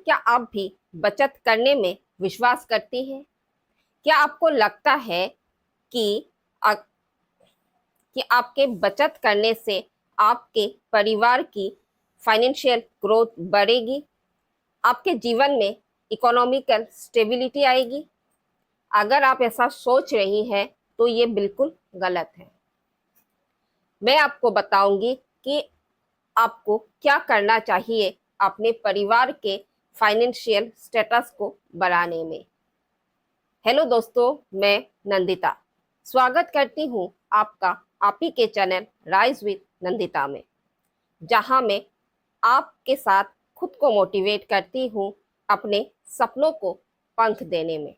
क्या आप भी बचत करने में विश्वास करती हैं? क्या आपको लगता है कि अ, कि आपके बचत करने से आपके परिवार की फाइनेंशियल ग्रोथ बढ़ेगी, आपके जीवन में इकोनॉमिकल स्टेबिलिटी आएगी? अगर आप ऐसा सोच रही हैं तो ये बिल्कुल गलत है। मैं आपको बताऊंगी कि आपको क्या करना चाहिए अपने परिवार के फाइनेंशियल स्टेटस को बढ़ाने में। हेलो दोस्तों, मैं नंदिता स्वागत करती हूँ आपका आप ही के चैनल राइज विद नंदिता में, जहाँ मैं आपके साथ खुद को मोटिवेट करती हूँ अपने सपनों को पंख देने में।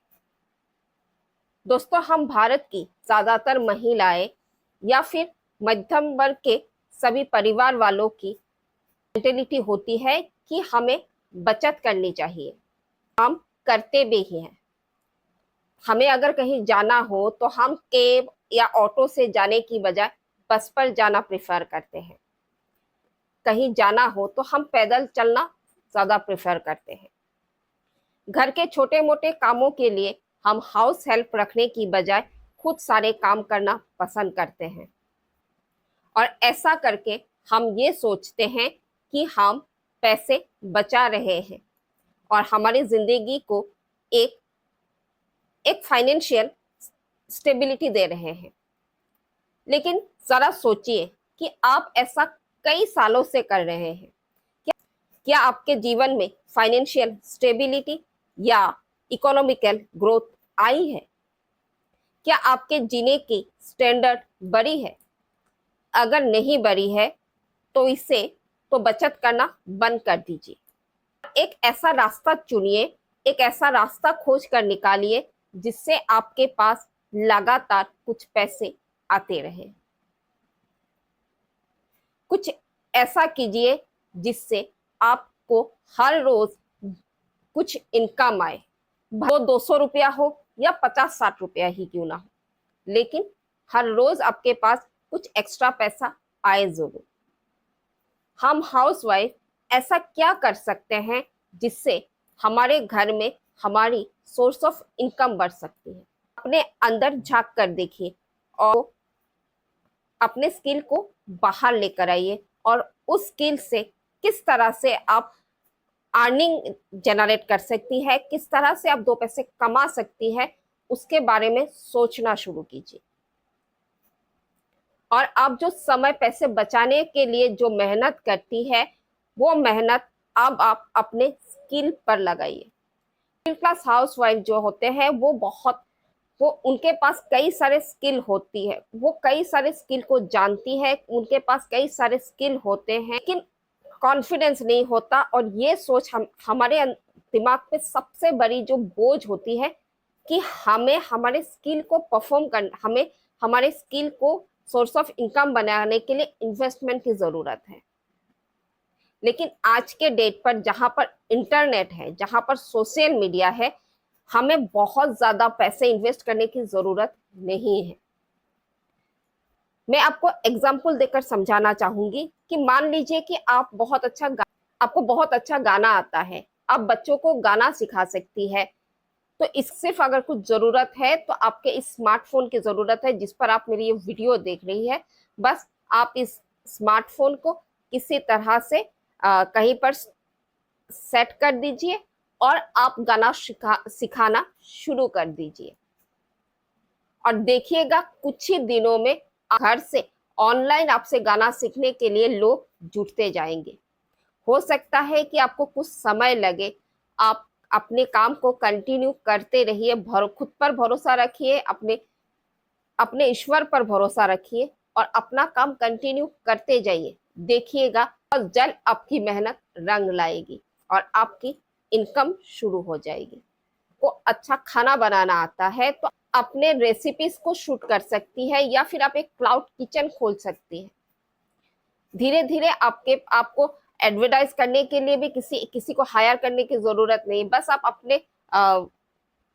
दोस्तों, हम भारत की ज़्यादातर महिलाएं या फिर मध्यम वर्ग के सभी परिवार वालों की मेंटेलिटी होती है कि हमें बचत करनी चाहिए। हम करते भी ही हैं। हमें अगर कहीं जाना हो तो हम कैब या ऑटो से जाने की बजाय बस पर जाना प्रेफर करते हैं। कहीं जाना हो तो हम पैदल चलना ज़्यादा प्रेफर करते हैं। घर के छोटे मोटे कामों के लिए हम हाउस हेल्प रखने की बजाय खुद सारे काम करना पसंद करते हैं, और ऐसा करके हम ये सोचते हैं कि हम पैसे बचा रहे हैं और हमारी जिंदगी को एक एक फाइनेंशियल स्टेबिलिटी दे रहे हैं। लेकिन जरा सोचिए कि आप ऐसा कई सालों से कर रहे हैं। क्या आपके जीवन में फाइनेंशियल स्टेबिलिटी या इकोनॉमिकल ग्रोथ आई है? क्या आपके जीने की स्टैंडर्ड बढ़ी है? अगर नहीं बढ़ी है तो इसे तो बचत करना बंद कर दीजिए। एक ऐसा रास्ता चुनिए, एक ऐसा रास्ता खोज कर निकालिए जिससे आपके पास लगातार कुछ पैसे आते रहे। कुछ ऐसा कीजिए जिससे आपको हर रोज कुछ इनकम आए, वो 200 रुपया हो या 50-60 रुपया ही क्यों ना हो, लेकिन हर रोज आपके पास कुछ एक्स्ट्रा पैसा आए जरूर। हम हाउसवाइफ ऐसा क्या कर सकते हैं जिससे हमारे घर में हमारी सोर्स ऑफ इनकम बढ़ सकती है? अपने अंदर झांक कर देखिए और अपने स्किल को बाहर लेकर आइए, और उस स्किल से किस तरह से आप अर्निंग जनरेट कर सकती है, किस तरह से आप 2 पैसे कमा सकती है, उसके बारे में सोचना शुरू कीजिए। और आप जो समय पैसे बचाने के लिए जो मेहनत करती है, वो मेहनत अब आप अपने स्किल पर लगाइए। मिडिल क्लास हाउसवाइफ जो होते हैं वो उनके पास कई सारे स्किल होती है, वो कई सारे स्किल को जानती है, उनके पास कई सारे स्किल होते हैं, लेकिन कॉन्फिडेंस नहीं होता। और ये सोच हमारे दिमाग पे सबसे बड़ी जो बोझ होती है कि हमें हमारे स्किल को परफॉर्म करना, हमें हमारे स्किल को सोर्स ऑफ इनकम बनाने के लिए इन्वेस्टमेंट की जरूरत है। लेकिन आज के डेट पर जहां पर इंटरनेट है, जहां पर सोशल मीडिया है, हमें बहुत ज्यादा पैसे इन्वेस्ट करने की जरूरत नहीं है। मैं आपको एग्जाम्पल देकर समझाना चाहूंगी कि मान लीजिए कि आपको बहुत अच्छा गाना आता है, आप बच्चों को गाना सिखा सकती है। तो इस सिर्फ अगर कुछ जरूरत है तो आपके इस स्मार्टफोन की जरूरत है जिस पर आप मेरी ये वीडियो देख रही है। बस आप इस स्मार्टफोन को किसी तरह से कहीं पर सेट कर दीजिए और आप गाना सिखाना शुरू कर दीजिए, और देखिएगा कुछ ही दिनों में घर से ऑनलाइन आपसे गाना सीखने के लिए लोग जुटते जाएंगे। हो सकता है कि आपको कुछ समय लगे, आप अपने काम को कंटिन्यू करते रहिए, खुद पर भरोसा रखिए, अपने अपने ईश्वर पर भरोसा रखिए और अपना काम कंटिन्यू करते जाइए। देखिएगा और जल्द आपकी मेहनत रंग लाएगी और आपकी इनकम शुरू हो जाएगी। को अच्छा खाना बनाना आता है तो अपने रेसिपीज को शूट कर सकती है, या फिर आप एक क्लाउड किचन खोल सकती है। धीरे धीरे आपको एडवर्टाइज करने के लिए भी किसी को हायर करने की जरूरत नहीं। बस आप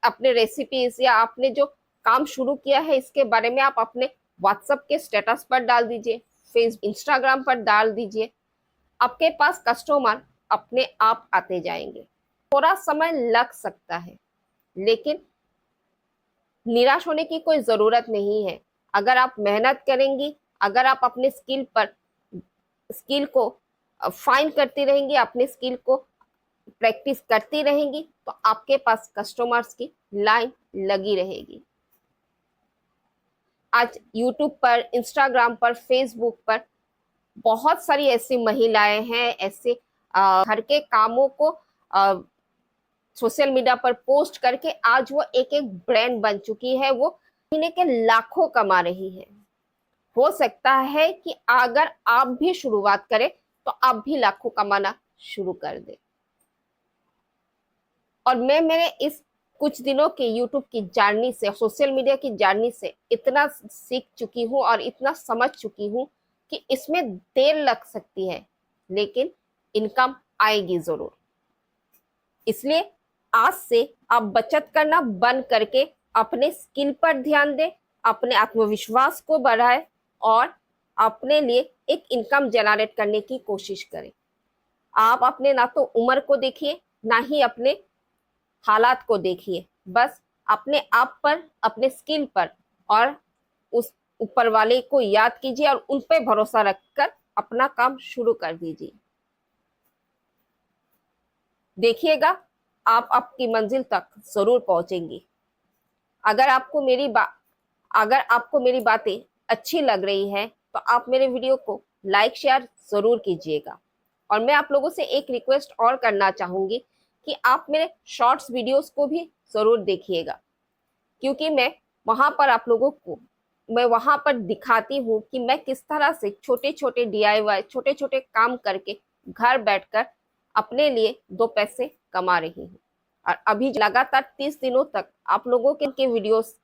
अपने रेसिपीज या आपने जो काम शुरू किया है इसके बारे में आप अपने व्हाट्सएप के स्टेटस पर डाल दीजिए, इंस्टाग्राम पर डाल दीजिए। आपके पास कस्टमर अपने आप आते जाएंगे। थोड़ा समय लग सकता है, लेकिन निराश होने की कोई जरूरत नहीं है। अगर आप मेहनत करेंगी, अगर आप अपने स्किल को फाइन करती रहेंगी, अपने स्किल को प्रैक्टिस करती रहेंगी, तो आपके पास कस्टमर्स की लाइन लगी रहेगी। आज यूट्यूब पर, इंस्टाग्राम पर, फेसबुक पर बहुत सारी ऐसी महिलाएं हैं, ऐसे घर के कामों को सोशल मीडिया पर पोस्ट करके आज वो एक एक ब्रांड बन चुकी है। वो महीने के लाखों कमा रही है। हो सकता है कि अगर आप भी शुरुआत करें तो आप भी लाखों कमाना शुरू कर दें। और मैं मेरे इस कुछ दिनों के यूट्यूब की जर्नी से, सोशल मीडिया की जर्नी से इतना सीख चुकी हूँ और इतना समझ चुकी हूँ कि इसमें देर लग सकती है, लेकिन इनकम आएगी जरूर। इसलिए आज से आप बचत करना बंद करके अपने स्किल पर ध्यान दें, अपने आत्मविश्वास को बढ़ाएं और अपने लिए एक इनकम जनरेट करने की कोशिश करें। आप अपने ना तो उम्र को देखिए, ना ही अपने हालात को देखिए, बस अपने आप पर, अपने स्किल पर और उस ऊपर वाले को याद कीजिए और उन पे भरोसा रखकर अपना काम शुरू कर दीजिए। देखिएगा, आप आपकी मंजिल तक जरूर पहुंचेंगी। अगर आपको मेरी बातें अच्छी लग रही है तो आप मेरे वीडियो को लाइक शेयर जरूर कीजिएगा। और मैं आप लोगों से एक रिक्वेस्ट और करना चाहूंगी कि आप मेरे शॉर्ट्स वीडियोस को भी जरूर देखिएगा, क्योंकि मैं वहां पर दिखाती हूँ कि मैं किस तरह से छोटे छोटे DIY, छोटे छोटे काम करके घर बैठकर अपने लिए 2 पैसे कमा रही हूँ। और अभी लगातार 30 दिनों तक आप लोगों के वीडियोस,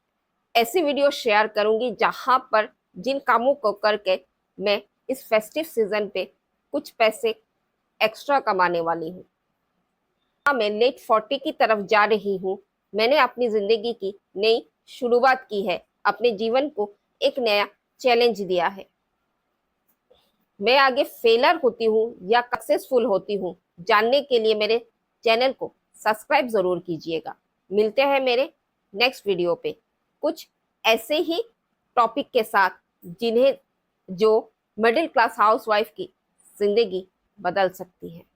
ऐसी वीडियो शेयर करूंगी जहां पर जिन कामों को करके मैं इस फेस्टिव सीजन पे कुछ पैसे एक्स्ट्रा कमाने वाली हूँ। मैं लेट 40 की तरफ जा रही हूँ। मैंने अपनी जिंदगी की नई शुरुआत की है, अपने जीवन को एक नया चैलेंज दिया है। मैं आगे फेलर होती हूँ या सक्सेसफुल होती हूँ, जानने के लिए मेरे चैनल को सब्सक्राइब जरूर कीजिएगा। मिलते हैं मेरे नेक्स्ट वीडियो पे कुछ ऐसे ही टॉपिक के साथ, जो मिडिल क्लास हाउसवाइफ की जिंदगी बदल सकती है।